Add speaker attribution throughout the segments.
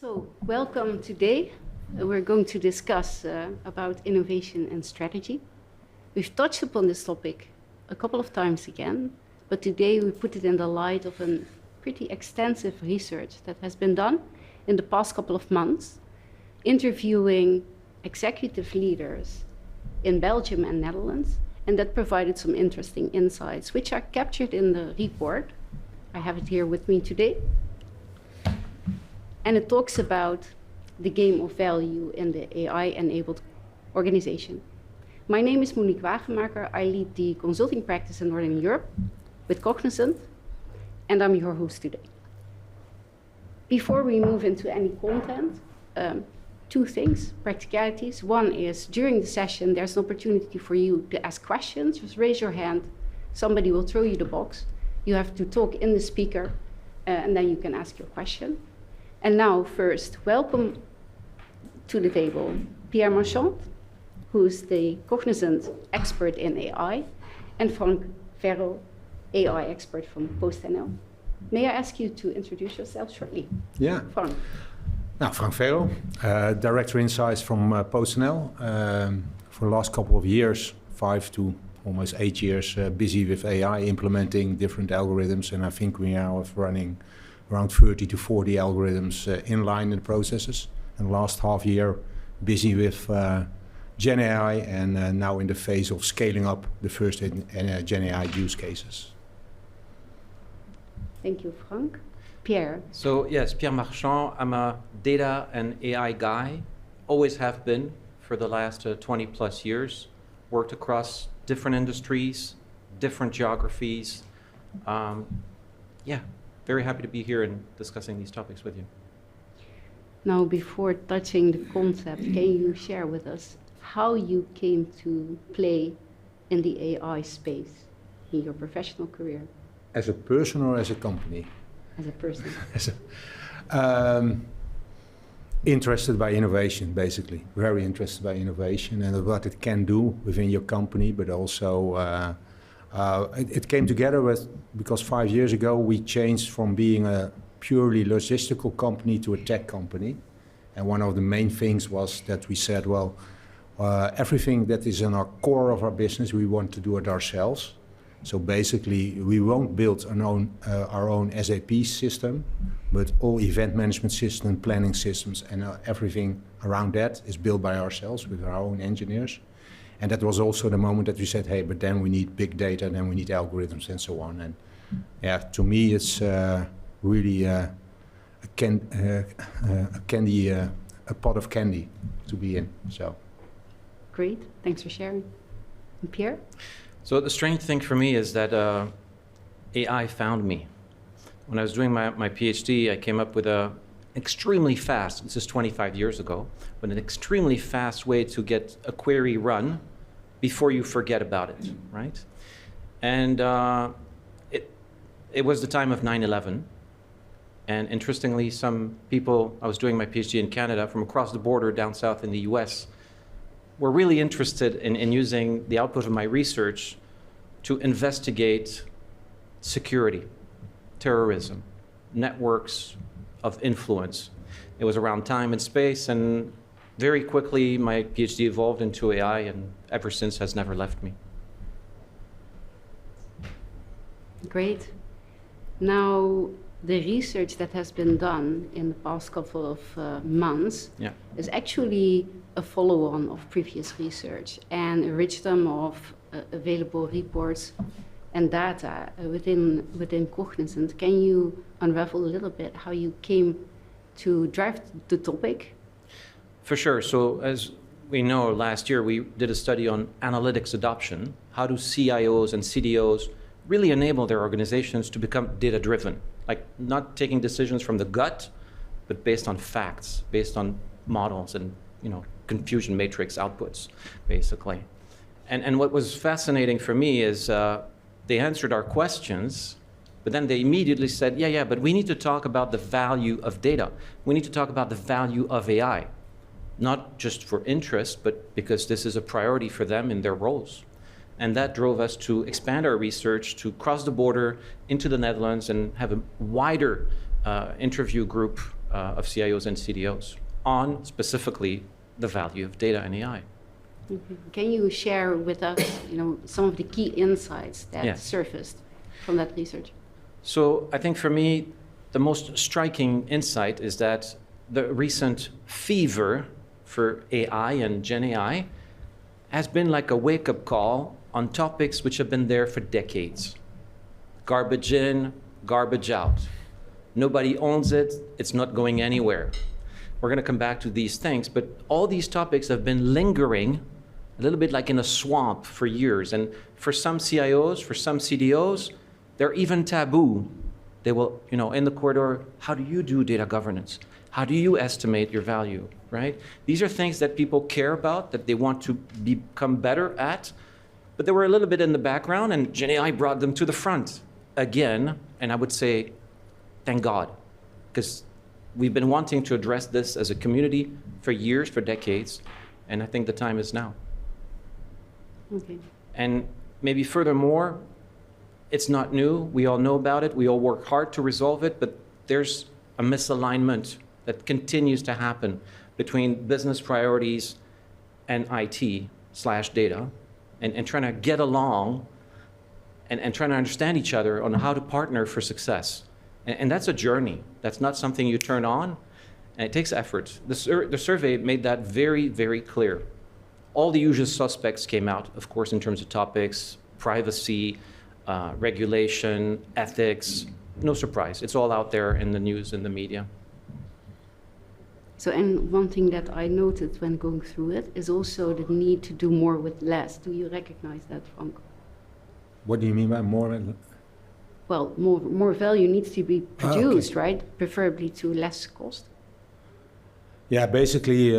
Speaker 1: So, welcome today. We're going to discuss about innovation and strategy. We've touched upon this topic a couple of times again, but today we put it in the light of a pretty extensive research that has been done in the past couple of months, interviewing executive leaders in Belgium and Netherlands, and that provided some interesting insights, which are captured in the report. I have it here with me today. And it talks about the game of value in the AI-enabled organization. My name is Monique Wagenmaker. I lead the consulting practice in Northern Europe with Cognizant, and I'm your host today. Before we move into any content, two things, practicalities. One is during the session, there's an opportunity for you to ask questions. Just raise your hand. Somebody will throw you the box. You have to talk in the speaker, and then you can ask your question. And now, first, welcome to the table, Pierre Marchand, who's the Cognizant expert in AI, and Ferro, AI expert from PostNL. May I ask you to introduce yourself shortly?
Speaker 2: Yeah.
Speaker 1: Frank.
Speaker 2: Now, Ferro, Director Insights from PostNL. For the last couple of years, 5 to almost 8 years, busy with AI, implementing different algorithms, and I think we are running around 30 to 40 algorithms inline in the processes. And last half year, busy with GenAI, and now in the phase of scaling up the first GenAI use cases.
Speaker 1: Thank you, Frank. Pierre.
Speaker 3: So yes, Pierre Marchand. I'm a data and AI guy, always have been for the last 20 plus years, worked across different industries, different geographies. Very happy to be here and discussing these topics with you.
Speaker 1: Now, before touching the concept, can you share with us how you came to play in the AI space in your professional career?
Speaker 2: As a person or as a company?
Speaker 1: As a person.
Speaker 2: Interested by innovation, basically. Very interested by innovation and what it can do within your company, but also it came together because 5 years ago we changed from being a purely logistical company to a tech company. And one of the main things was that we said, well, everything that is in our core of our business, we want to do it ourselves. So basically, we won't build our own SAP system, but all event management system, planning systems, and everything around that is built by ourselves with our own engineers. And that was also the moment that we said, hey, but then we need big data, then we need algorithms and so on. And yeah, to me, it's really a pot of candy to be in. So.
Speaker 1: Great, thanks for sharing. And Pierre?
Speaker 3: So the strange thing for me is that AI found me. When I was doing my PhD, I came up with a extremely fast, this is 25 years ago, but an extremely fast way to get a query run before you forget about it, right? And it was the time of 9/11. And interestingly, some people, I was doing my PhD in Canada, from across the border down south in the US, were really interested in using the output of my research to investigate security, terrorism, networks of influence. It was around time and space, and very quickly my PhD evolved into AI, and ever since has never left me.
Speaker 1: Great. Now, the research that has been done in the past couple of months is actually a follow-on of previous research and a rich sum of available reports and data within Cognizant. Can you unravel a little bit how you came to drive the topic?
Speaker 3: For sure. So as we know, last year we did a study on analytics adoption. How do CIOs and CDOs really enable their organizations to become data-driven? Like not taking decisions from the gut, but based on facts, based on models and confusion matrix outputs, basically. And what was fascinating for me is they answered our questions, but then they immediately said, yeah, but we need to talk about the value of data. We need to talk about the value of AI, not just for interest, but because this is a priority for them in their roles. And that drove us to expand our research, to cross the border into the Netherlands and have a wider interview group of CIOs and CDOs on specifically the value of data and AI.
Speaker 1: Can you share with us, some of the key insights that surfaced from that research?
Speaker 3: So I think for me, the most striking insight is that the recent fever for AI and GenAI has been like a wake-up call on topics which have been there for decades. Garbage in, garbage out. Nobody owns it, it's not going anywhere. We're going to come back to these things, but all these topics have been lingering a little bit like in a swamp for years. And for some CIOs, for some CDOs, they're even taboo. They will, in the corridor, how do you do data governance? How do you estimate your value, right? These are things that people care about, that they want to become better at, but they were a little bit in the background, and GenAI brought them to the front again. And I would say, thank God, because we've been wanting to address this as a community for years, for decades, and I think the time is now.
Speaker 1: Okay.
Speaker 3: And maybe furthermore, it's not new. We all know about it. We all work hard to resolve it, but there's a misalignment that continues to happen between business priorities and IT/data, and trying to get along and trying to understand each other on how to partner for success. And that's a journey. That's not something you turn on, and it takes effort. The survey made that very, very clear. All the usual suspects came out, of course, in terms of topics, privacy, regulation, ethics. No surprise. It's all out there in the news and the media.
Speaker 1: So, and one thing that I noted when going through it is also the need to do more with less. Do you recognize that, Frank?
Speaker 2: What do you mean by more?
Speaker 1: Well, more value needs to be produced, right? Preferably to less cost.
Speaker 2: Yeah, basically,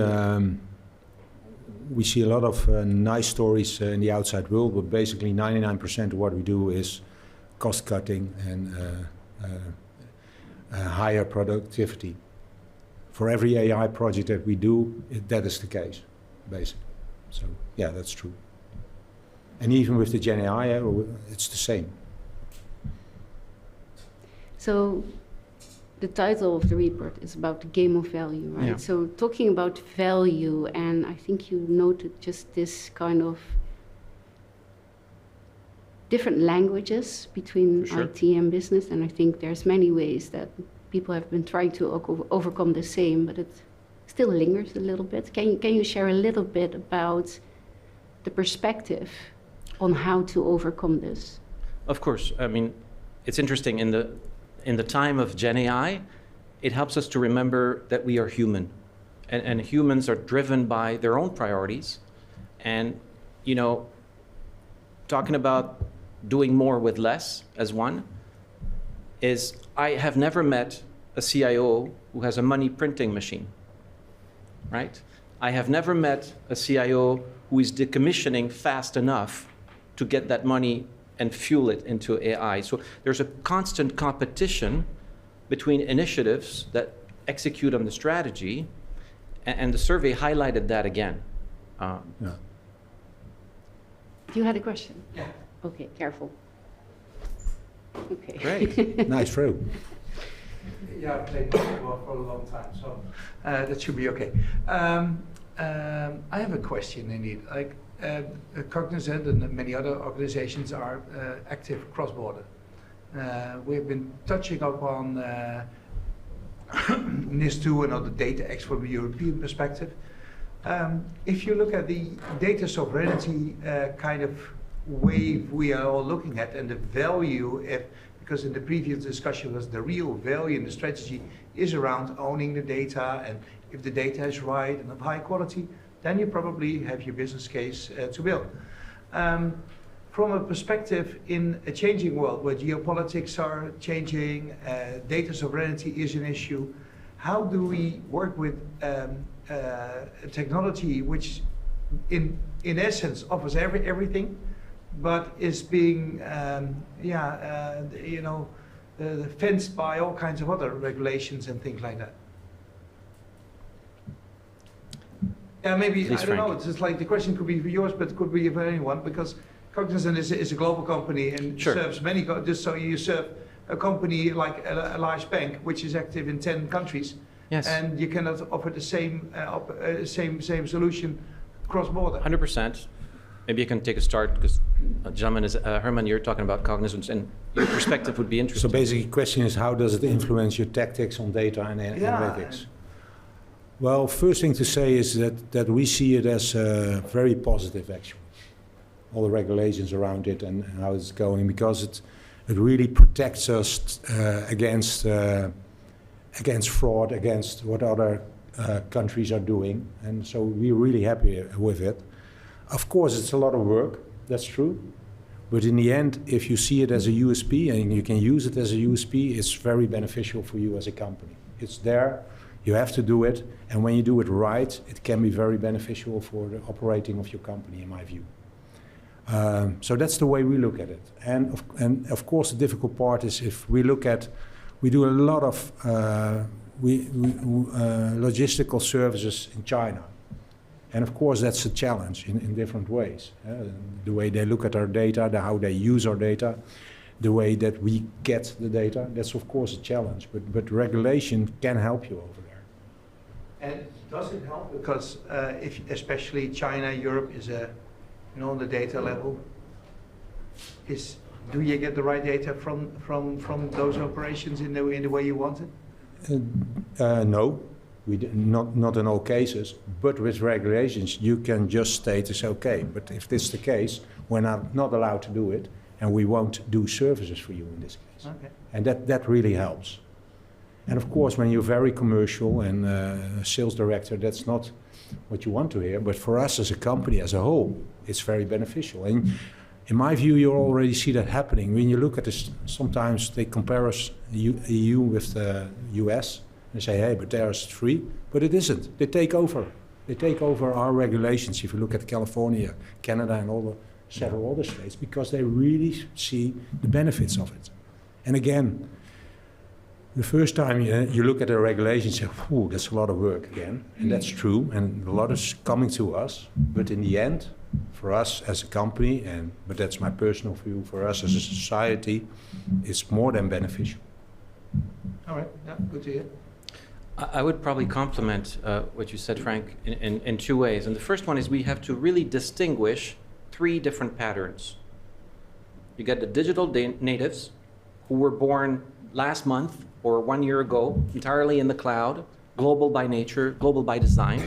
Speaker 2: we see a lot of nice stories in the outside world, but basically 99% of what we do is cost cutting and higher productivity. For every AI project that we do, that is the case, basically. So, yeah, that's true. And even with the GenAI, it's the same.
Speaker 1: So the title of the report is about the game of value, right?
Speaker 3: Yeah.
Speaker 1: So talking about value, and I think you noted just this kind of different languages between IT and business, and I think there's many ways that people have been trying to overcome the same, but it still lingers a little bit. Can you share a little bit about the perspective on how to overcome this?
Speaker 3: Of course. I mean, it's interesting. In the time of GenAI, it helps us to remember that we are human, and humans are driven by their own priorities. And, talking about doing more with less as one is, I have never met a CIO who has a money printing machine, right? I have never met a CIO who is decommissioning fast enough to get that money and fuel it into AI. So there's a constant competition between initiatives that execute on the strategy, and the survey highlighted that again.
Speaker 2: Yeah.
Speaker 1: You had a question?
Speaker 4: Yeah.
Speaker 1: Okay, careful. Okay.
Speaker 3: Great.
Speaker 2: Nice throw.
Speaker 4: Yeah, I've played basketball for a long time, so that should be okay. I have a question indeed. Like Cognizant and many other organizations are active cross-border. We've been touching upon NIS2 and other data X from a European perspective. If you look at the data sovereignty kind of wave we are all looking at, and the value, because in the previous discussion was the real value in the strategy is around owning the data, and if the data is right and of high quality, then you probably have your business case to build. From a perspective in a changing world where geopolitics are changing, data sovereignty is an issue, how do we work with technology which in essence offers everything, but is being fenced by all kinds of other regulations and things like that? Yeah, maybe,
Speaker 3: Please,
Speaker 4: I don't know,
Speaker 3: Frank.
Speaker 4: it's just like the question could be for yours, but it could be for anyone, because Cognizant is a global company and serves many, just so you serve a company like a large bank, which is active in 10 countries.
Speaker 3: Yes.
Speaker 4: and you cannot offer the same solution cross-border.
Speaker 3: 100%. Maybe you can take a start because, gentlemen, Herman, you're talking about Cognizant, and your perspective would be interesting.
Speaker 2: So basically, the question is, how does it influence your tactics on data and analytics? Well, first thing to say is that we see it as very positive, actually. All the regulations around it and how it's going, because it really protects us against fraud, against what other countries are doing, and so we're really happy with it. Of course, it's a lot of work, that's true, but in the end, if you see it as a USP and you can use it as a USP, it's very beneficial for you as a company. It's there, you have to do it, and when you do it right, it can be very beneficial for the operating of your company, in my view. So that's the way we look at it. And of course, the difficult part is if we look at, we do a lot of logistical services in China. And of course, that's a challenge in different ways. The way they look at our data, how they use our data, the way that we get the data, that's of course a challenge. But regulation can help you over there.
Speaker 4: And does it help? Because if especially China, Europe is on the data level, do you get the right data from those operations in the way you want it?
Speaker 2: No. Not in all cases, but with regulations you can just state it's okay. But if this is the case, we're not allowed to do it, and we won't do services for you in this case.
Speaker 4: Okay.
Speaker 2: And that really helps. And of course, when you're very commercial and a sales director, that's not what you want to hear. But for us as a company as a whole, it's very beneficial. And in my view, you already see that happening. When you look at this, sometimes they compare us, EU with the US. They say, hey, but there's free. But it isn't. They take over. They take over our regulations. If you look at California, Canada, and all the several other states, because they really see the benefits of it. And again, the first time you look at the regulations, you say, "Ooh, that's a lot of work again." And that's true, and a lot is coming to us. But in the end, for us as a company, but that's my personal view, for us as a society, it's more than beneficial.
Speaker 4: All right, yeah, good to hear.
Speaker 3: I would probably complement what you said, Frank, in two ways. And the first one is we have to really distinguish three different patterns. You get the digital natives who were born last month or 1 year ago, entirely in the cloud, global by nature, global by design.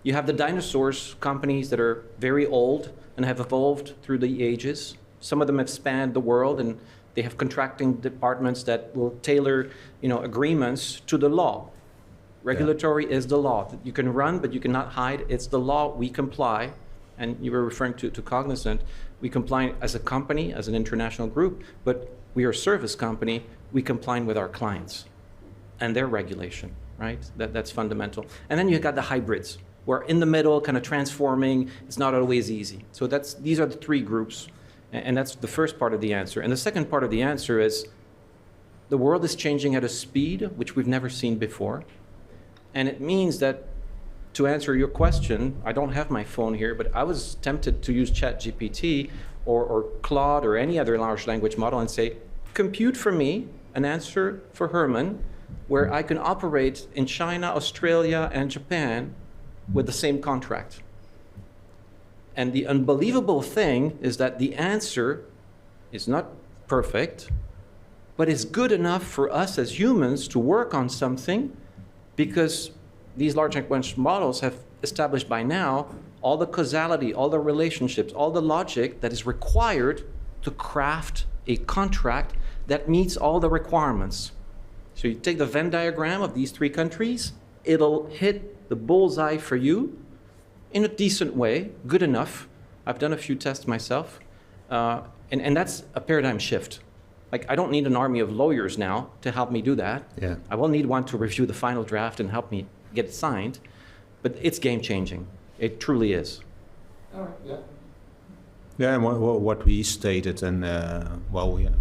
Speaker 3: You have the dinosaurs, companies that are very old and have evolved through the ages. Some of them have spanned the world, and they have contracting departments that will tailor, agreements to the law. Regulatory is the law. You can run, but you cannot hide. It's the law. We comply. And you were referring to Cognizant. We comply as a company, as an international group, but we are a service company. We comply with our clients and their regulation, right? That's fundamental. And then you got the hybrids. We're in the middle, kind of transforming. It's not always easy. So these are the three groups. And that's the first part of the answer. And the second part of the answer is the world is changing at a speed which we've never seen before. And it means that, to answer your question, I don't have my phone here, but I was tempted to use ChatGPT or Claude or any other large language model and say, compute for me an answer for Herman where I can operate in China, Australia, and Japan with the same contract. And the unbelievable thing is that the answer is not perfect, but is good enough for us as humans to work on something, because these large language models have established by now all the causality, all the relationships, all the logic that is required to craft a contract that meets all the requirements. So you take the Venn diagram of these three countries, it'll hit the bullseye for you in a decent way, good enough. I've done a few tests myself, and that's a paradigm shift. Like, I don't need an army of lawyers now to help me do that.
Speaker 2: Yeah. I
Speaker 3: will need one to review the final draft and help me get it signed, but it's game-changing. It truly is.
Speaker 4: All right, yeah.
Speaker 2: Yeah, and what we stated, and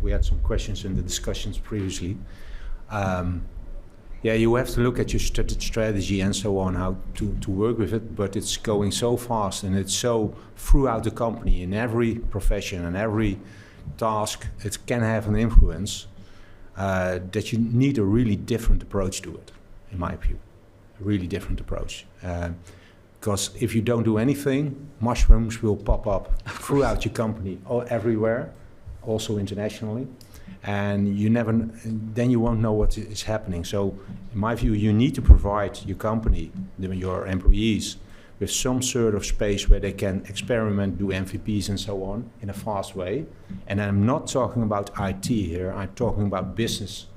Speaker 2: we had some questions in the discussions previously. You have to look at your strategy and so on, how to work with it, but it's going so fast and it's so throughout the company, in every profession and every task, it can have an influence that you need a really different approach to it. in my view. A really different approach. Because if you don't do anything, mushrooms will pop up throughout your company, everywhere, also internationally. And then you won't know what is happening. So, in my view, you need to provide your company, your employees, with some sort of space where they can experiment, do MVPs and so on in a fast way. And I'm not talking about IT here, I'm talking about business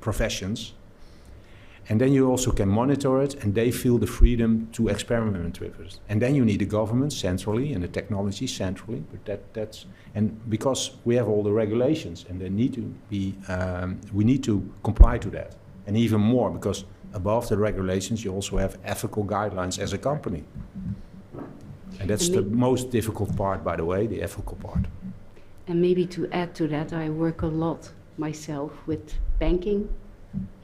Speaker 2: professions. And then you also can monitor it, and they feel the freedom to experiment with it. And then you need the government centrally and the technology centrally. But that's because we have all the regulations, and they need to be. We need to comply to that, and even more because above the regulations, you also have ethical guidelines as a company. And that's the most difficult part, by the way, the ethical part.
Speaker 1: And maybe to add to that, I work a lot myself with banking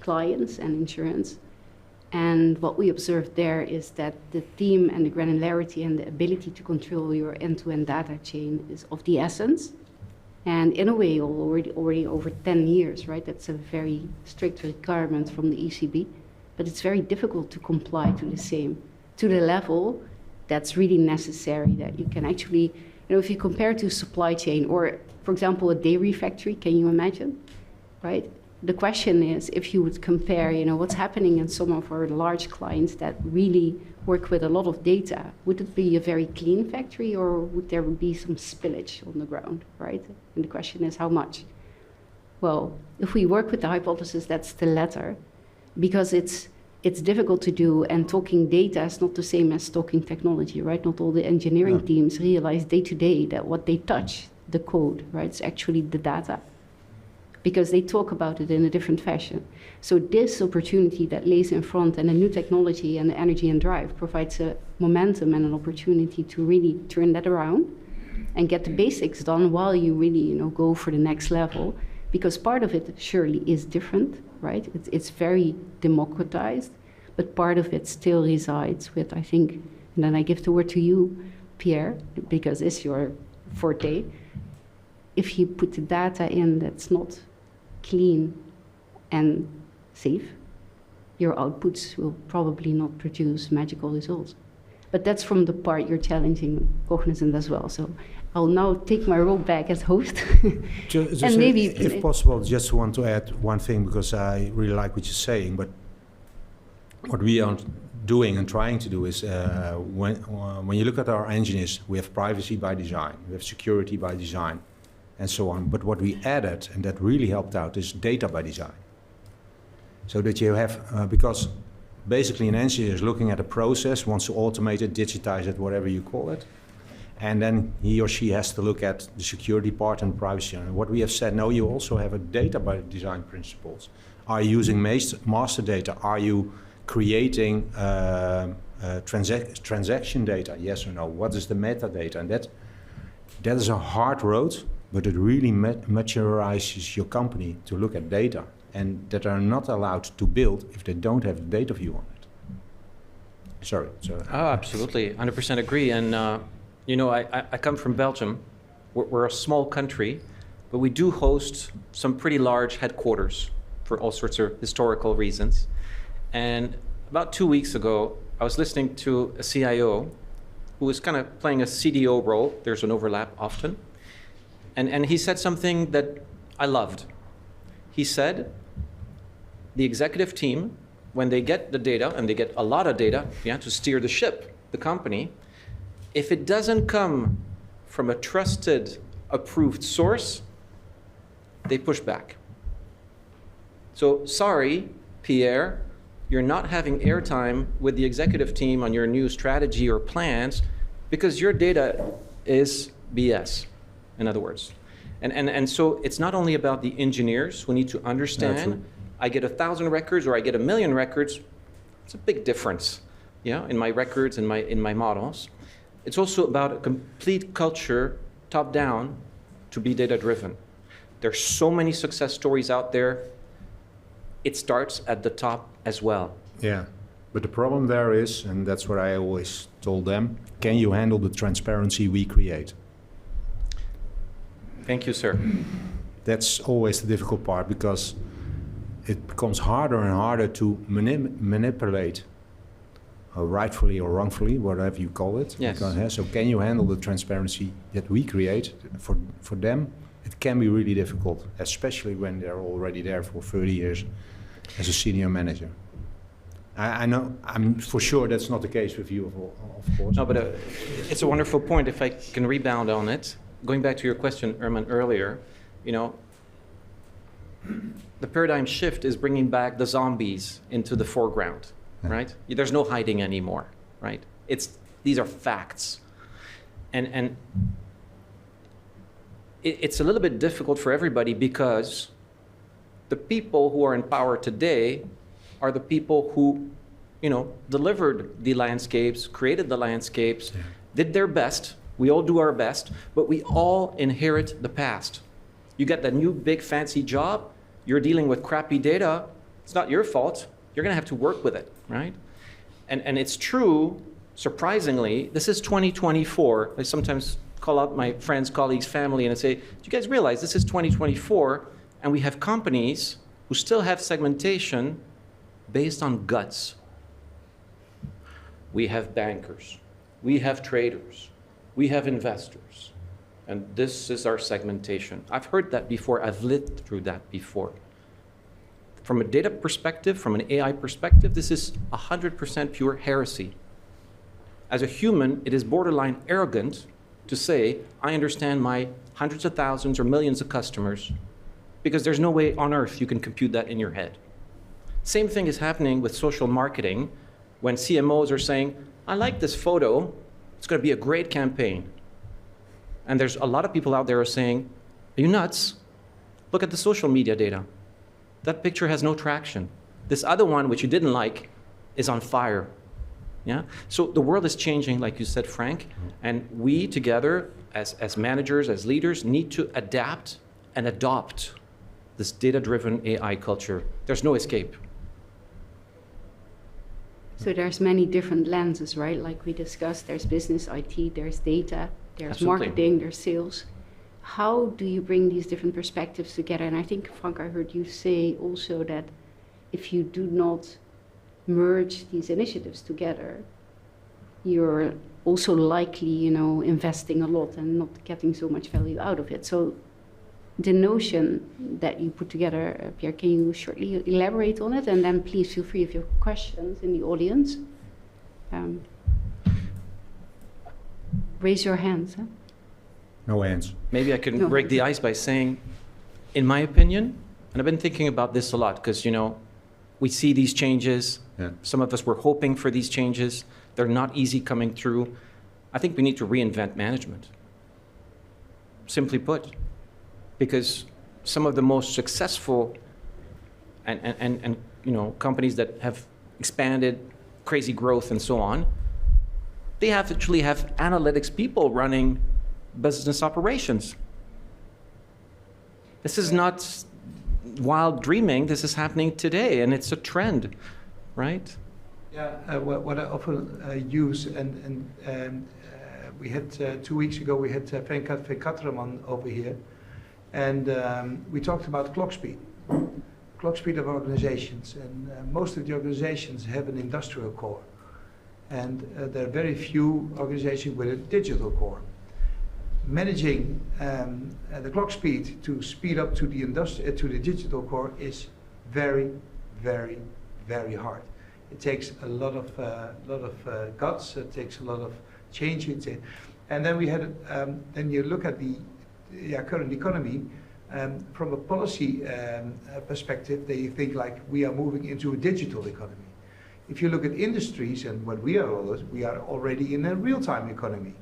Speaker 1: clients and insurance. And what we observed there is that the theme and the granularity and the ability to control your end-to-end data chain is of the essence. And in a way, already over 10 years, right? That's a very strict requirement from the ECB. But it's very difficult to comply to the level that's really necessary, that you can actually, if you compare to supply chain or, for example, a dairy factory, can you imagine, right? The question is, if you would compare, what's happening in some of our large clients that really work with a lot of data, would it be a very clean factory or would there be some spillage on the ground, right? And the question is, how much? Well, if we work with the hypothesis, that's the latter, because it's difficult to do, and talking data is not the same as talking technology, right? Not all the engineering teams realize day to day that what they touch, the code, right, it's actually the data, because they talk about it in a different fashion. So this opportunity that lays in front and a new technology and the energy and drive provides a momentum and an opportunity to really turn that around and get the basics done while you really, go for the next level, because part of it surely is different, right? It's very democratized, but part of it still resides with, I think, and then I give the word to you, Pierre, because it's your forte. If you put the data in that's not clean and safe, your outputs will probably not produce magical results. But that's from the part you're challenging Cognizant as well. So I'll now take my role back as host.
Speaker 2: just
Speaker 1: and maybe,
Speaker 2: if possible, just want to add one thing, because I really like what you're saying. But what we are doing and trying to do is, when you look at our engineers, we have privacy by design, we have security by design, and so on. But what we added, and that really helped out, is data by design. So that you have, because basically an engineer is looking at a process, wants to automate it, digitize it, whatever you call it. And then he or she has to look at the security part and privacy. And what we have said, no, you also have a data by design principles. Are you using master data? Are you creating transaction data? Yes or no? What is the metadata? And that is a hard road, but it really maturizes your company to look at data, and that are not allowed to build if they don't have the data view on it. Sorry.
Speaker 3: Oh, absolutely. 100% agree. And, I come from Belgium. We're a small country, but we do host some pretty large headquarters for all sorts of historical reasons. And about 2 weeks ago, I was listening to a CIO who was kind of playing a CDO role. There's an overlap often. And he said something that I loved. He said, the executive team, when they get the data, and they get a lot of data, to steer the ship, the company, if it doesn't come from a trusted, approved source, they push back. So sorry, Pierre, you're not having airtime with the executive team on your new strategy or plans because your data is BS, in other words. And so it's not only about the engineers who need to understand, I get 1,000 records or I get 1,000,000 records, it's a big difference, in my records, in my models. It's also about a complete culture, top down, to be data driven. There's so many success stories out there. It starts at the top as well.
Speaker 2: Yeah, but the problem there is, and that's what I always told them, can you handle the transparency we create?
Speaker 3: Thank you, sir.
Speaker 2: That's always the difficult part, because it becomes harder and harder to manipulate, rightfully or wrongfully, whatever you call it.
Speaker 3: Yes.
Speaker 2: Because, so can you handle the transparency that we create for them? It can be really difficult, especially when they're already there for 30 years as a senior manager. I know, I'm for sure that's not the case with you, of course.
Speaker 3: No, but it's a wonderful point. If I can rebound on it, going back to your question, Erman, earlier, you know, the paradigm shift is bringing back the zombies into the foreground, right? There's no hiding anymore, right? These are facts, and it's a little bit difficult for everybody because the people who are in power today are the people who, you know, delivered the landscapes, created the landscapes, did their best. We all do our best, but we all inherit the past. You get that new big fancy job, you're dealing with crappy data, it's not your fault. You're gonna have to work with it, right? And it's true, surprisingly, this is 2024. I sometimes call out my friends, colleagues, family, and I say, do you guys realize this is 2024, and we have companies who still have segmentation based on guts. We have bankers, we have traders, we have investors, and this is our segmentation. I've heard that before, I've lived through that before. From a data perspective, from an AI perspective, this is 100% pure heresy. As a human, it is borderline arrogant to say, I understand my hundreds of thousands or millions of customers, because there's no way on earth you can compute that in your head. Same thing is happening with social marketing when CMOs are saying, I like this photo, it's going to be a great campaign. And there's a lot of people out there who are saying, are you nuts? Look at the social media data. That picture has no traction. This other one, which you didn't like, is on fire. Yeah? So the world is changing, like you said, Frank, and we together, as managers, as leaders, need to adapt and adopt this data-driven AI culture. There's no escape.
Speaker 1: So there's many different lenses, right? Like we discussed, there's business, IT, there's data, there's
Speaker 3: Absolutely.
Speaker 1: marketing, there's sales. How do you bring these different perspectives together? And I think, Frank, I heard you say also that if you do not merge these initiatives together, you're also likely, you know, investing a lot and not getting so much value out of it. So the notion that you put together, Pierre, can you shortly elaborate on it? And then please feel free if you have questions in the audience. Raise your hands. Huh?
Speaker 2: No hands.
Speaker 3: Maybe I can
Speaker 1: No.
Speaker 3: break the ice by saying, in my opinion, and I've been thinking about this a lot, because, you know, we see these changes.
Speaker 2: Yeah.
Speaker 3: Some of us were hoping for these changes. They're not easy coming through. I think we need to reinvent management, simply put, because some of the most successful and you know, companies that have expanded, crazy growth and so on, they actually have analytics people running business operations. This is not wild dreaming. This is happening today, and it's a trend, right?
Speaker 4: Yeah, what I often use, and we had 2 weeks ago, we had Venkataraman over here, and we talked about clock speed of organizations, and most of the organizations have an industrial core, and there are very few organizations with a digital core. Managing the clock speed to speed up to the digital core is very, very, very hard. It takes a lot of guts. It takes a lot of change. And then we had then you look at the current economy from a policy perspective. They think like we are moving into a digital economy. If you look at industries and what we are already in a real-time economy.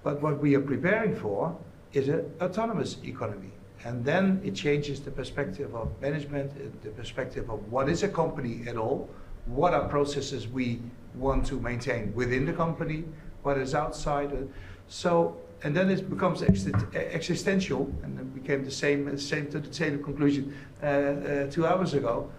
Speaker 4: But what we are preparing for is an autonomous economy. And then it changes the perspective of management, the perspective of what is a company at all, what are processes we want to maintain within the company, what is outside. So, and then it becomes existential, and then became the same conclusion 2 hours ago.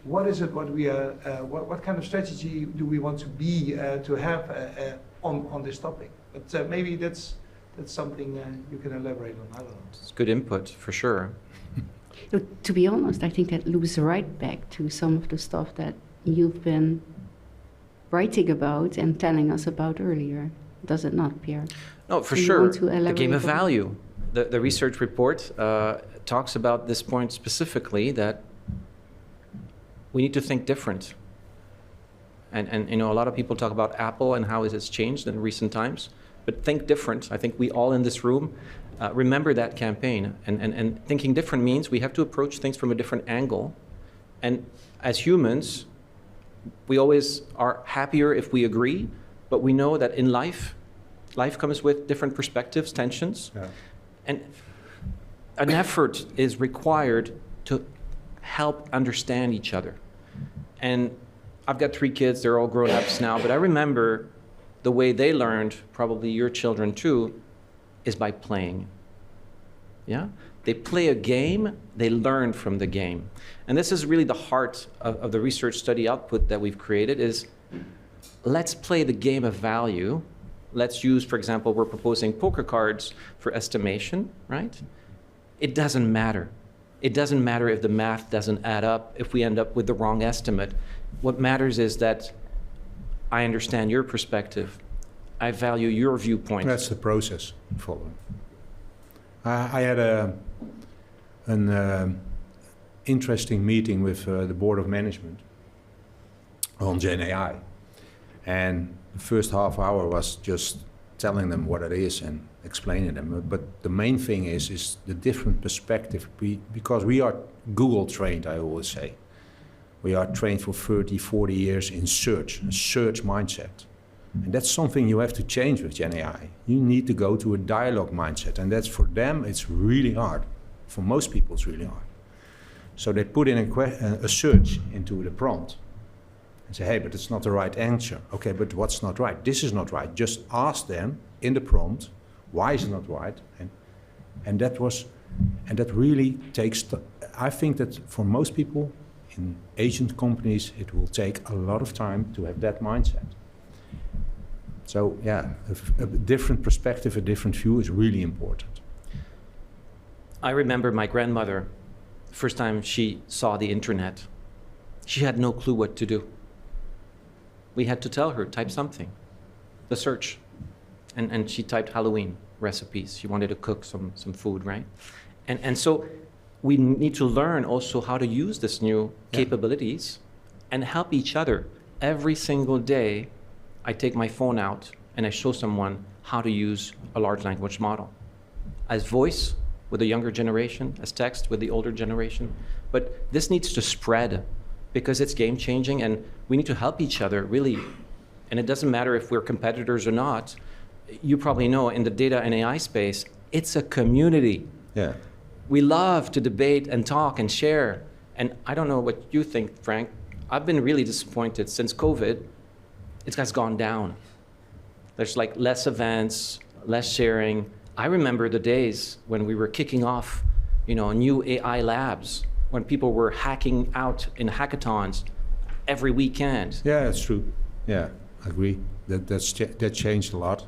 Speaker 4: What is it? What we are? What kind of strategy do we want to be to have on this topic? But maybe that's something you can elaborate on. I don't know.
Speaker 3: It's good input for sure.
Speaker 1: To be honest, I think that loops right back to some of the stuff that you've been writing about and telling us about earlier. Does it not, Pierre?
Speaker 3: No, for
Speaker 1: Do you
Speaker 3: sure.
Speaker 1: want to
Speaker 3: The game of
Speaker 1: elaborate on-
Speaker 3: value. The research report talks about this point specifically, that we need to think different. And you know, a lot of people talk about Apple and how it has changed in recent times, but think different. I think we all in this room remember that campaign. And thinking different means we have to approach things from a different angle. And as humans, we always are happier if we agree, but we know that in life comes with different perspectives, tensions.
Speaker 2: Yeah.
Speaker 3: And an effort is required to help understand each other. And I've got 3 kids, they're all grown-ups now, but I remember the way they learned, probably your children too, is by playing. Yeah? They play a game, they learn from the game. And this is really the heart of the research study output that we've created, is let's play the game of value. Let's use, for example, we're proposing poker cards for estimation, right? It doesn't matter. It doesn't matter if the math doesn't add up, if we end up with the wrong estimate. What matters is that I understand your perspective. I value your viewpoint.
Speaker 2: That's the process following. I had an interesting meeting with the board of management on GenAI. And the first half hour was just telling them what it is and explaining them. But the main thing is the different perspective. Because we are Google trained, I always say. We are trained for 30, 40 years in search, a search mindset. And that's something you have to change with GenAI. You need to go to a dialogue mindset. And that's, for them, it's really hard. For most people, it's really hard. So they put in a search into the prompt and say, hey, but it's not the right answer. Okay, but what's not right? This is not right. Just ask them in the prompt, why is it not right? And that really takes, I think that for most people in Asian companies, it will take a lot of time to have that mindset. So yeah, a different perspective, a different view is really important.
Speaker 3: I remember my grandmother, first time she saw the internet, she had no clue what to do. We had to tell her, type something, the search. And she typed Halloween recipes. She wanted to cook some food, right? And so we need to learn also how to use this new capabilities and help each other. Every single day, I take my phone out and I show someone how to use a large language model. As voice with the younger generation, as text with the older generation. But this needs to spread because it's game changing and we need to help each other really. And it doesn't matter if we're competitors or not. You probably know in the data and AI space, it's a community.
Speaker 2: Yeah.
Speaker 3: We love to debate and talk and share. And I don't know what you think, Frank. I've been really disappointed since COVID. It has gone down. There's like less events, less sharing. I remember the days when we were kicking off, new AI labs, when people were hacking out in hackathons every weekend.
Speaker 2: Yeah, that's true. Yeah, I agree. That changed a lot,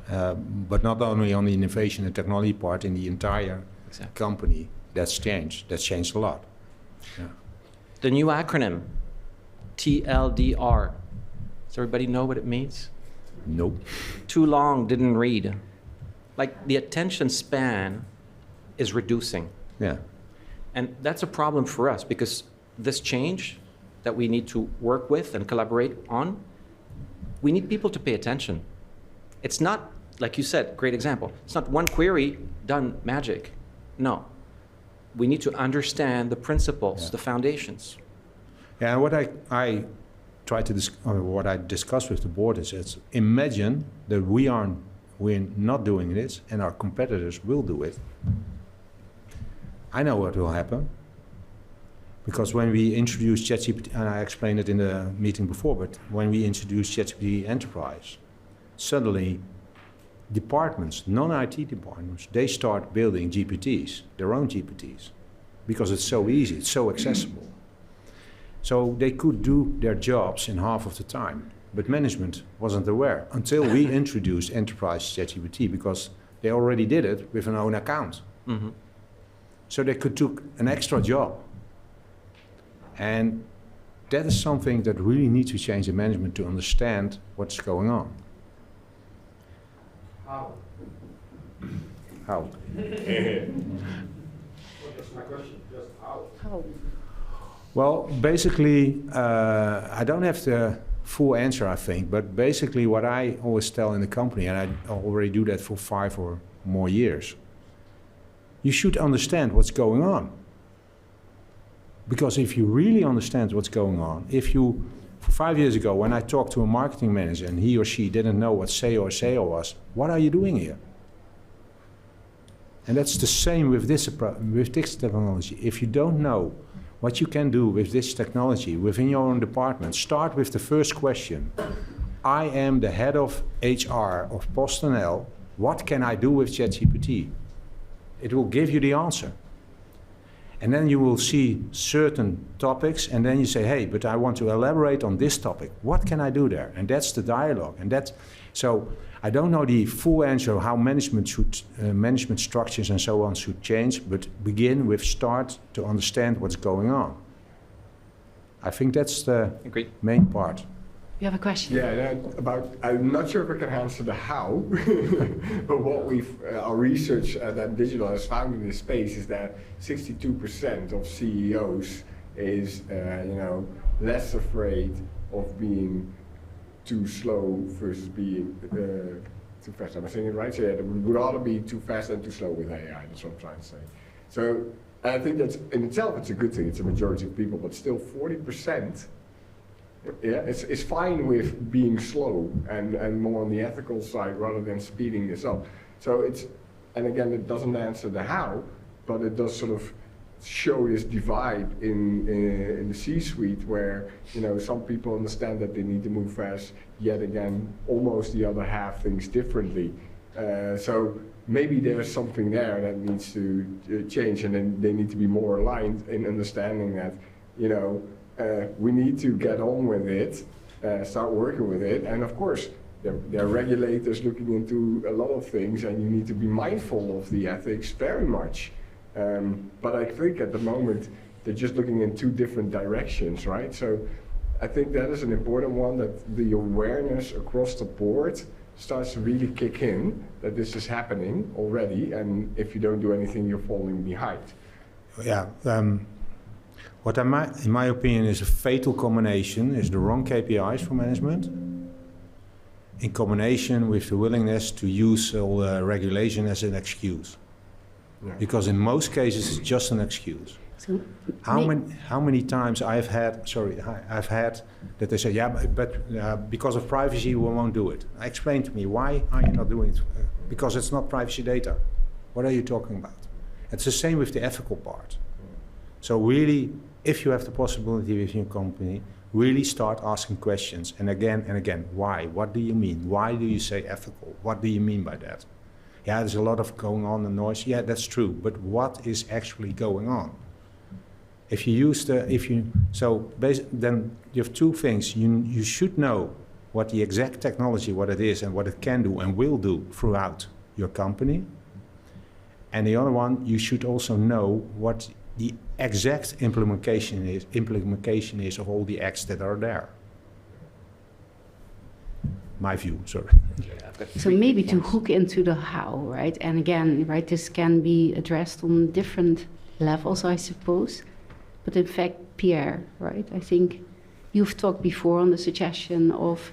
Speaker 2: but not only on the innovation and technology part, in the entire company. That's changed. That's changed a lot. Yeah.
Speaker 3: The new acronym, TLDR. Does everybody know what it means?
Speaker 2: Nope.
Speaker 3: Too long, didn't read. Like the attention span is reducing.
Speaker 2: Yeah.
Speaker 3: And that's a problem for us because this change that we need to work with and collaborate on, we need people to pay attention. It's not, like you said, great example. It's not one query, done, magic. No. We need to understand the principles, the foundations.
Speaker 2: Yeah, and what I try to what I discuss with the board is imagine that we're not doing this and our competitors will do it. I know what will happen. Because when we introduced ChatGPT, and I explained it in the meeting before, but when we introduced ChatGPT Enterprise, suddenly departments, non-IT departments, they start building GPTs, their own GPTs, because it's so easy, it's so accessible. So they could do their jobs in half of the time, but management wasn't aware until we introduced Enterprise ChatGPT, because they already did it with an own account. Mm-hmm. So they could took an extra job And that is something that really needs to change the management to understand what's going on.
Speaker 5: How?
Speaker 2: How?
Speaker 5: That's my question, just how?
Speaker 1: How?
Speaker 2: Well, basically, I don't have the full answer, I think, but basically what I always tell in the company, and I already do that for 5 or more years, you should understand what's going on. Because if you really understand what's going on, for 5 years ago, when I talked to a marketing manager and he or she didn't know what SEO or SEO was, what are you doing here? And that's the same with this technology. If you don't know what you can do with this technology within your own department, start with the first question. I am the head of HR of PostNL. What can I do with ChatGPT? It will give you the answer. And then you will see certain topics, and then you say, hey, but I want to elaborate on this topic. What can I do there? And that's the dialogue. So I don't know the full answer how management structures and so on should change, but begin with start to understand what's going on. I think that's the main part.
Speaker 1: You have a question?
Speaker 6: Yeah, I'm not sure if I can answer the how, but what our research that Digital has found in this space is that 62% of CEOs is, less afraid of being too slow versus being too fast. Am I saying it right? So yeah, we would rather be too fast than too slow with AI. That's what I'm trying to say. So I think that's in itself it's a good thing. It's a majority of people, but still 40%. Yeah, it's fine with being slow and more on the ethical side rather than speeding this up. So and again, it doesn't answer the how, but it does sort of show this divide in the C-suite where, some people understand that they need to move fast, yet again, almost the other half thinks differently. So maybe there's something there that needs to change, and then they need to be more aligned in understanding that, we need to get on with it, start working with it, and of course, there are regulators looking into a lot of things, and you need to be mindful of the ethics very much. But I think at the moment, they're just looking in two different directions, right? So I think that is an important one, that the awareness across the board starts to really kick in, that this is happening already, and if you don't do anything, you're falling behind.
Speaker 2: Yeah. What in my opinion is a fatal combination is the wrong KPIs for management in combination with the willingness to use all the regulation as an excuse. Yeah. Because in most cases it's just an excuse. So how many times I've had that they say, yeah, but because of privacy we won't do it. Explain to me, why are you not doing it? Because it's not privacy data. What are you talking about? It's the same with the ethical part. So really, if you have the possibility within your company, really start asking questions, and again, why? What do you mean? Why do you say ethical? What do you mean by that? Yeah, there's a lot of going on and noise. Yeah, that's true, but what is actually going on? Then you have two things. You should know what the exact technology, what it is and what it can do and will do throughout your company. And the other one, you should also know what the exact implementation is of all the acts that are there. My view, sorry.
Speaker 1: So maybe to hook into the how, right? And again, right, this can be addressed on different levels, I suppose. But in fact, Pierre, right, I think you've talked before on the suggestion of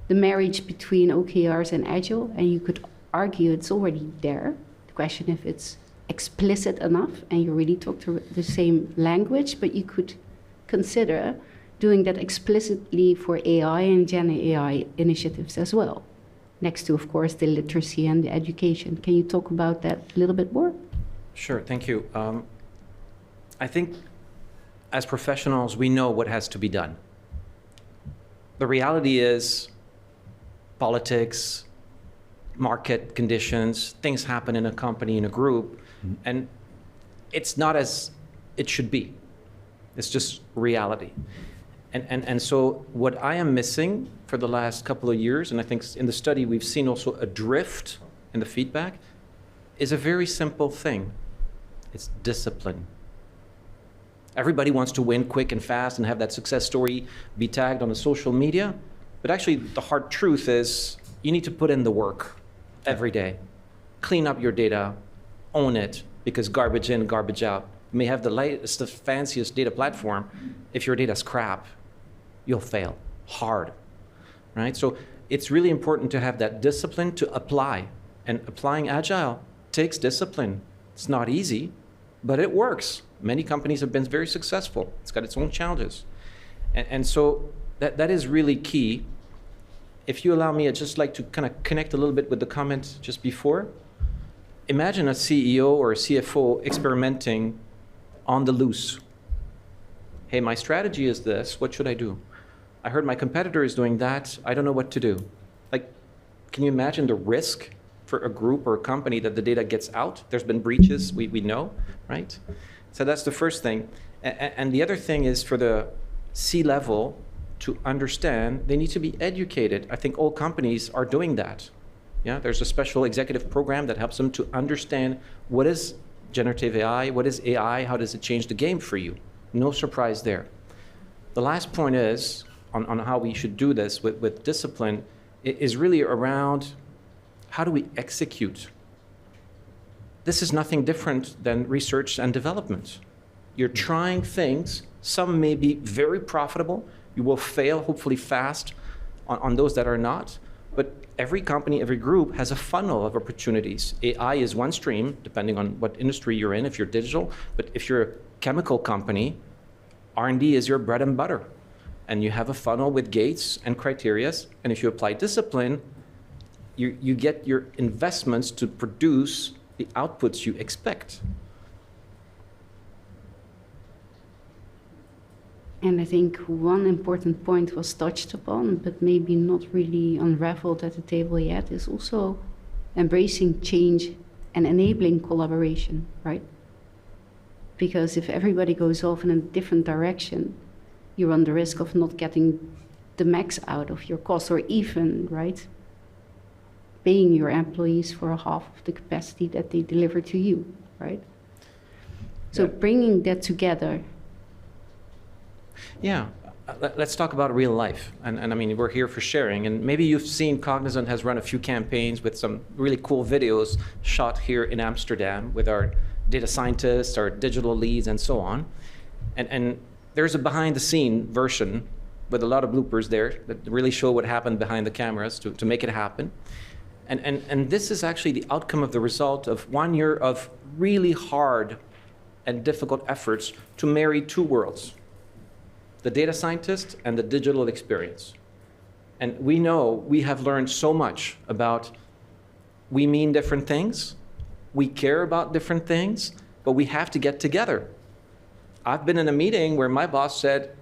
Speaker 1: the marriage between OKRs and Agile, and you could argue it's already there. The question if it's explicit enough and you really talk to the same language, but you could consider doing that explicitly for AI and GenAI initiatives as well, next to, of course, the literacy and the education. Can you talk about that a little bit more?
Speaker 3: Sure, thank you. I think as professionals, we know what has to be done. The reality is politics, market conditions, things happen in a company, in a group, and it's not as it should be. It's just reality. And so what I am missing for the last couple of years, and I think in the study we've seen also a drift in the feedback, is a very simple thing. It's discipline. Everybody wants to win quick and fast and have that success story be tagged on the social media. But actually, the hard truth is you need to put in the work every day. Clean up your data, own it, because garbage in, garbage out. You may have the latest, the fanciest data platform. If your data's crap, you'll fail hard, right? So it's really important to have that discipline to apply. And applying Agile takes discipline. It's not easy, but it works. Many companies have been very successful. It's got its own challenges. And so that is really key. If you allow me, I'd just like to kind of connect a little bit with the comment just before. Imagine a CEO or a CFO experimenting on the loose. Hey, my strategy is this, what should I do? I heard my competitor is doing that, I don't know what to do. Like, can you imagine the risk for a group or a company that the data gets out? There's been breaches, we know, right? So that's the first thing. And the other thing is for the C-level to understand, they need to be educated. I think all companies are doing that. Yeah, there's a special executive program that helps them to understand what is generative AI, what is AI, how does it change the game for you? No surprise there. The last point is, on how we should do this with discipline, is really around how do we execute? This is nothing different than research and development. You're trying things, some may be very profitable, you will fail hopefully fast on those that are not, but every company, every group has a funnel of opportunities. AI is one stream, depending on what industry you're in, if you're digital, but if you're a chemical company, R&D is your bread and butter. And you have a funnel with gates and criterias, and if you apply discipline, you get your investments to produce the outputs you expect.
Speaker 1: And I think one important point was touched upon, but maybe not really unraveled at the table yet, is also embracing change and enabling collaboration, right? Because if everybody goes off in a different direction, you run the risk of not getting the max out of your cost, or even, right, paying your employees for half of the capacity that they deliver to you, right? So bringing that together.
Speaker 3: Yeah, let's talk about real life. And I mean, we're here for sharing. And maybe you've seen Cognizant has run a few campaigns with some really cool videos shot here in Amsterdam with our data scientists, our digital leads, and so on. And there's a behind-the-scene version with a lot of bloopers there that really show what happened behind the cameras to make it happen. And this is actually the outcome of the result of 1 year of really hard and difficult efforts to marry two worlds, the data scientist and the digital experience. And we know we have learned so much about we mean different things, we care about different things, but we have to get together. I've been in a meeting where my boss said,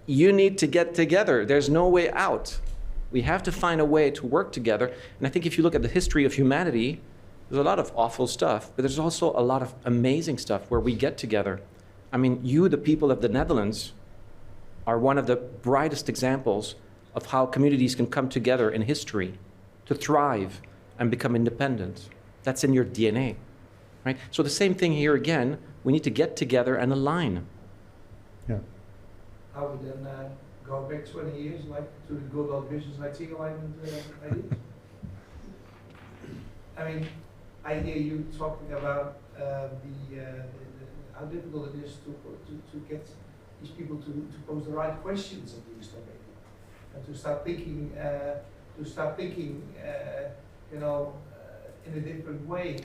Speaker 3: you need to get together. There's no way out. We have to find a way to work together. And I think if you look at the history of humanity, there's a lot of awful stuff, but there's also a lot of amazing stuff where we get together. I mean, you, the people of the Netherlands, are one of the brightest examples of how communities can come together in history to thrive and become independent. That's in your DNA, right? So the same thing here again, we need to get together and align.
Speaker 2: Yeah.
Speaker 4: How we then go back 20 years, like to the good old business IT alignment ideas? I mean, I hear you talking about how difficult it is to get these people to pose the right questions at least already, and to start thinking, you know, in a different way.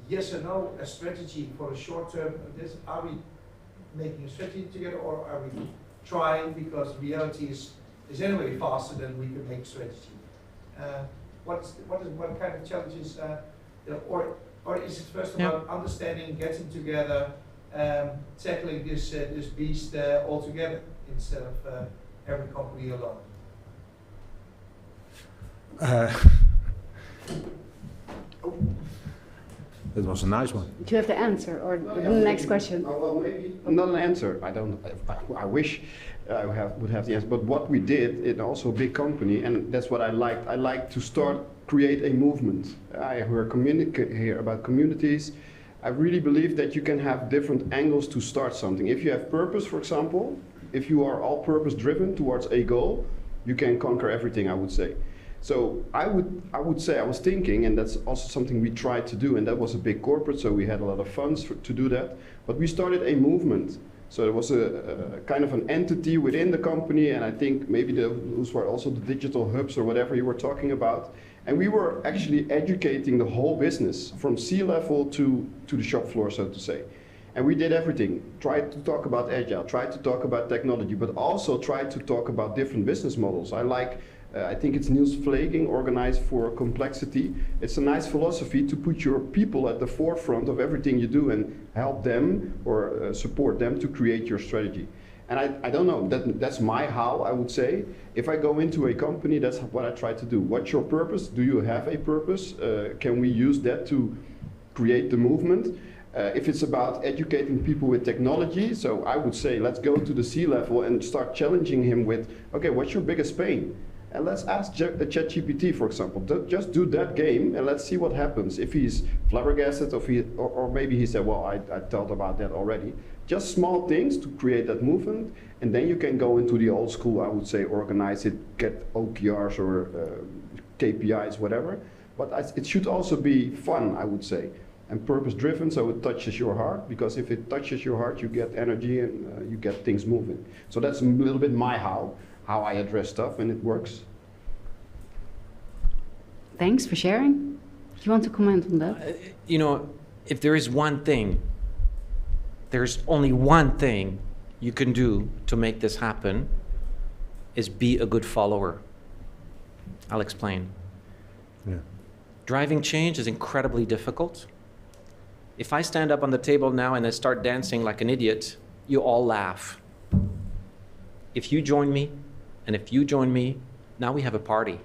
Speaker 4: Yes or no, a strategy for a short term. Are we making a strategy together, or are we trying because reality is anyway faster than we can make strategy? What kind of challenges, you know, or is it first about understanding, getting together, tackling this beast all together instead of every company alone?
Speaker 2: That was a nice one.
Speaker 1: Do you have the answer, or the next question?
Speaker 7: Well, maybe not an answer. I don't. I wish I would have the answer. But what we did in also a big company, and that's what I liked. I like to create a movement. I hear about communities. I really believe that you can have different angles to start something. If you have purpose, for example, if you are all purpose driven towards a goal, you can conquer everything, I would say. So I would say I was thinking, and that's also something we tried to do, and that was a big corporate, so we had a lot of funds to do that. But we started a movement. So there was a kind of an entity within the company, and I think maybe those were also the digital hubs or whatever you were talking about. And we were actually educating the whole business from C-level to the shop floor, so to say. And we did everything. Tried to talk about agile, tried to talk about technology, but also tried to talk about different business models. I think it's Niels Fleging, Organized for Complexity. It's a nice philosophy to put your people at the forefront of everything you do and help them or support them to create your strategy. And I don't know, that's my how, I would say. If I go into a company, that's what I try to do. What's your purpose? Do you have a purpose? Can we use that to create the movement? If it's about educating people with technology, so I would say let's go to the C-level and start challenging him with, okay, what's your biggest pain? And let's ask ChatGPT, for example, just do that game and let's see what happens. If he's flabbergasted or maybe he said, well, I thought about that already. Just small things to create that movement, and then you can go into the old school, I would say, organize it, get OKRs or KPIs, whatever. But it should also be fun, I would say, and purpose-driven, so it touches your heart, because if it touches your heart, you get energy and you get things moving. So that's a little bit my how I address stuff, and it works.
Speaker 1: Thanks for sharing. Do you want to comment on that?
Speaker 3: If there is one thing, there's only one thing you can do to make this happen, is be a good follower. I'll explain.
Speaker 2: Yeah.
Speaker 3: Driving change is incredibly difficult. If I stand up on the table now and I start dancing like an idiot, you all laugh. If you join me, and if you join me, now we have a party.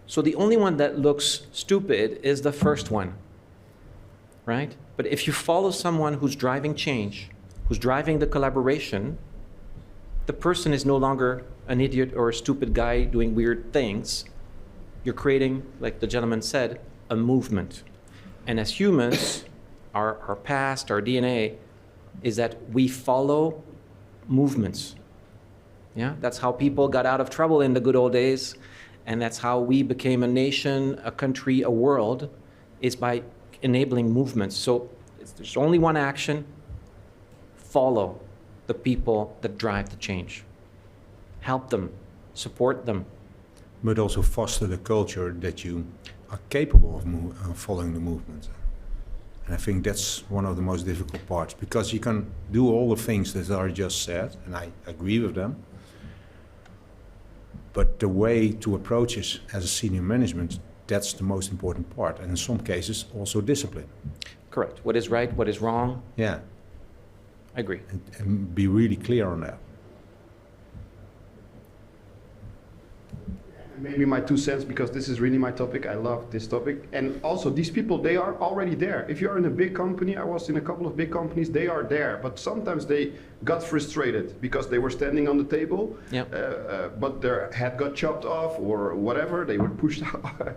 Speaker 3: So the only one that looks stupid is the first one, right? But if you follow someone who's driving change, who's driving the collaboration, the person is no longer an idiot or a stupid guy doing weird things. You're creating, like the gentleman said, a movement. And as humans, our past, our DNA, is that we follow movements. Yeah, that's how people got out of trouble in the good old days, and that's how we became a nation, a country, a world, is by enabling movements. So there's only one action: follow the people that drive the change. Help them, support them.
Speaker 2: But also foster the culture that you are capable of following the movement. And I think that's one of the most difficult parts, because you can do all the things that are just said, and I agree with them. But the way to approach it as a senior management, that's the most important part. And in some cases, also discipline.
Speaker 3: Correct. What is right, what is wrong?
Speaker 2: Yeah.
Speaker 3: I agree.
Speaker 2: And be really clear on that.
Speaker 7: Maybe my 2 cents, because this is really my topic. I love this topic. And also, these people, they are already there. If you're in a big company, I was in a couple of big companies, they are there. But sometimes they got frustrated because they were standing on the table, but their head got chopped off or whatever. They were pushed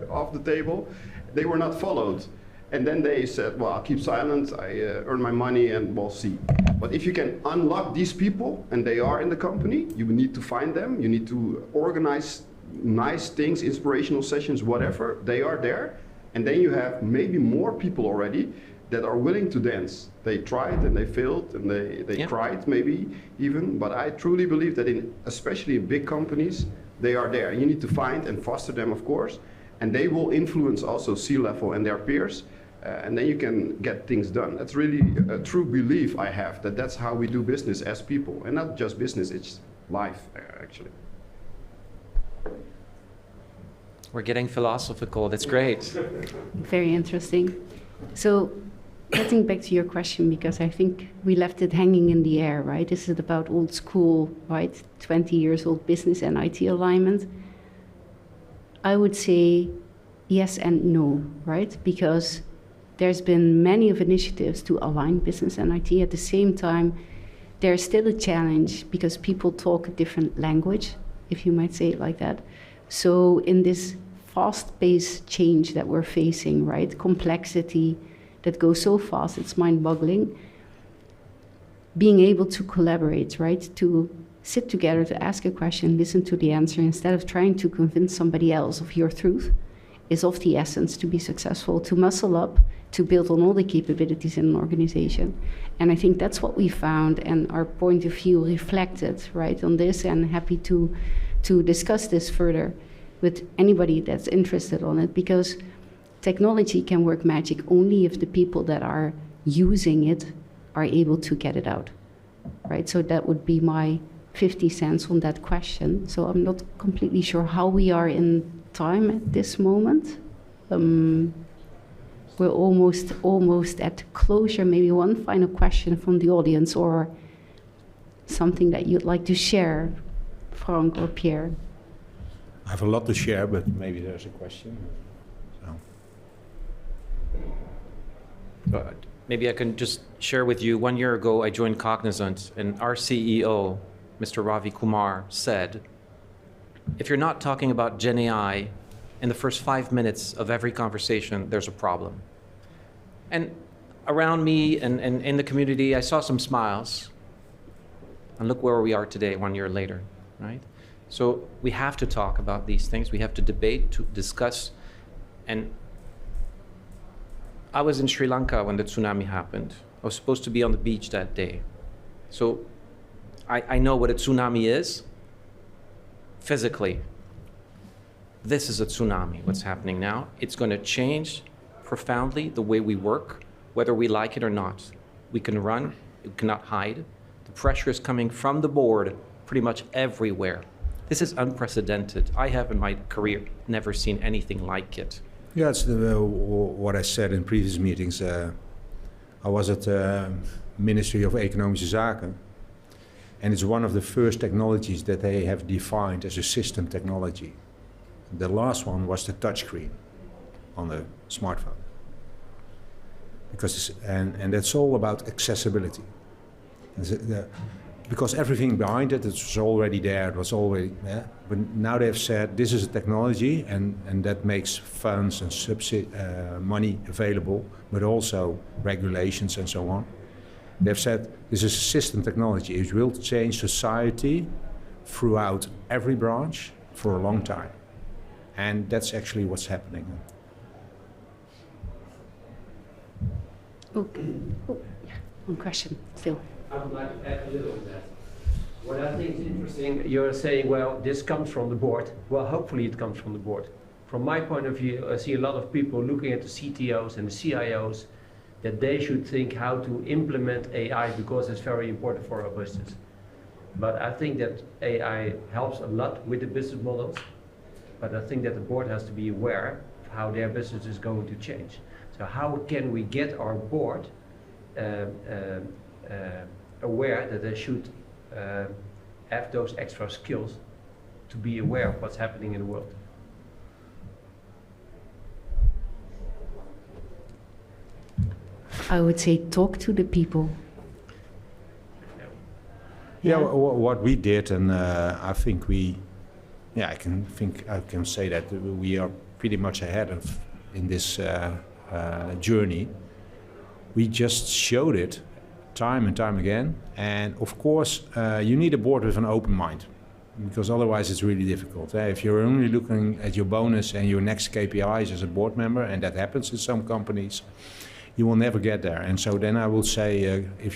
Speaker 7: off the table. They were not followed. And then they said, well, I'll keep silent, I earn my money, and we'll see. But if you can unlock these people, and they are in the company, you need to find them, you need to organize nice things, inspirational sessions, whatever, they are there. And then you have maybe more people already that are willing to dance. They tried and they failed and they cried maybe even, but I truly believe that especially in big companies, they are there. You need to find and foster them, of course, and they will influence also C-level and their peers, and then you can get things done. That's really a true belief I have, that that's how we do business as people, and not just business, it's life actually.
Speaker 3: We're getting philosophical. That's great.
Speaker 1: Very interesting. So, getting back to your question, because I think we left it hanging in the air, right? Is it about old school, right? 20 years old business and IT alignment? I would say yes and no, right? Because there's been many of initiatives to align business and IT. At the same time, there's still a challenge because people talk a different language, if you might say it like that. So in this fast-paced change that we're facing, right, complexity, that goes so fast, it's mind-boggling. Being able to collaborate, right? To sit together, to ask a question, listen to the answer, instead of trying to convince somebody else of your truth, is of the essence to be successful, to muscle up, to build on all the capabilities in an organization. And I think that's what we found, and our point of view reflected, right, on this, and happy to discuss this further with anybody that's interested on it, because technology can work magic only if the people that are using it are able to get it out, right? So that would be my 50 cents on that question. So I'm not completely sure how we are in time at this moment. We're almost at closure. Maybe one final question from the audience, or something that you'd like to share, Frank or Pierre.
Speaker 2: I have a lot to share, but maybe there's a question. So.
Speaker 3: Maybe I can just share with you, 1 year ago I joined Cognizant, and our CEO, Mr. Ravi Kumar, said, if you're not talking about GenAI in the first 5 minutes of every conversation, there's a problem. And around me and in the community, I saw some smiles. And look where we are today, 1 year later, right? So we have to talk about these things. We have to debate, to discuss. And I was in Sri Lanka when the tsunami happened. I was supposed to be on the beach that day. So I know what a tsunami is physically. This is a tsunami, what's happening now. It's going to change profoundly the way we work, whether we like it or not. We can run, we cannot hide. The pressure is coming from the board pretty much everywhere. This is unprecedented. I have in my career never seen anything like it.
Speaker 2: Yeah, it's what I said in previous meetings. I was at the Ministry of Economische Zaken, and it's one of the first technologies that they have defined as a system technology. The last one was the touchscreen on the smartphone. And that's all about accessibility. Because everything behind it was already there, it was already there. But now they've said this is a technology, and that makes funds and money available, but also regulations and so on. They've said this is a system technology. It will change society throughout every branch for a long time. And that's actually what's happening.
Speaker 1: Okay. Oh, yeah. One question still.
Speaker 8: I would like to add a little on that. What I think is interesting, you're saying, well, this comes from the board. Well, hopefully it comes from the board. From my point of view, I see a lot of people looking at the CTOs and the CIOs that they should think how to implement AI because it's very important for our business. But I think that AI helps a lot with the business models, but I think that the board has to be aware of how their business is going to change. So how can we get our board aware that they should have those extra skills to be aware of what's happening in the world?
Speaker 1: I would say talk to the people.
Speaker 2: Yeah, what we did, and I think I can say that we are pretty much ahead of in this journey. We just showed it time and time again, and of course you need a board with an open mind, because otherwise it's really difficult. If you're only looking at your bonus and your next KPIs as a board member, and that happens in some companies, you will never get there. And so then I will say, if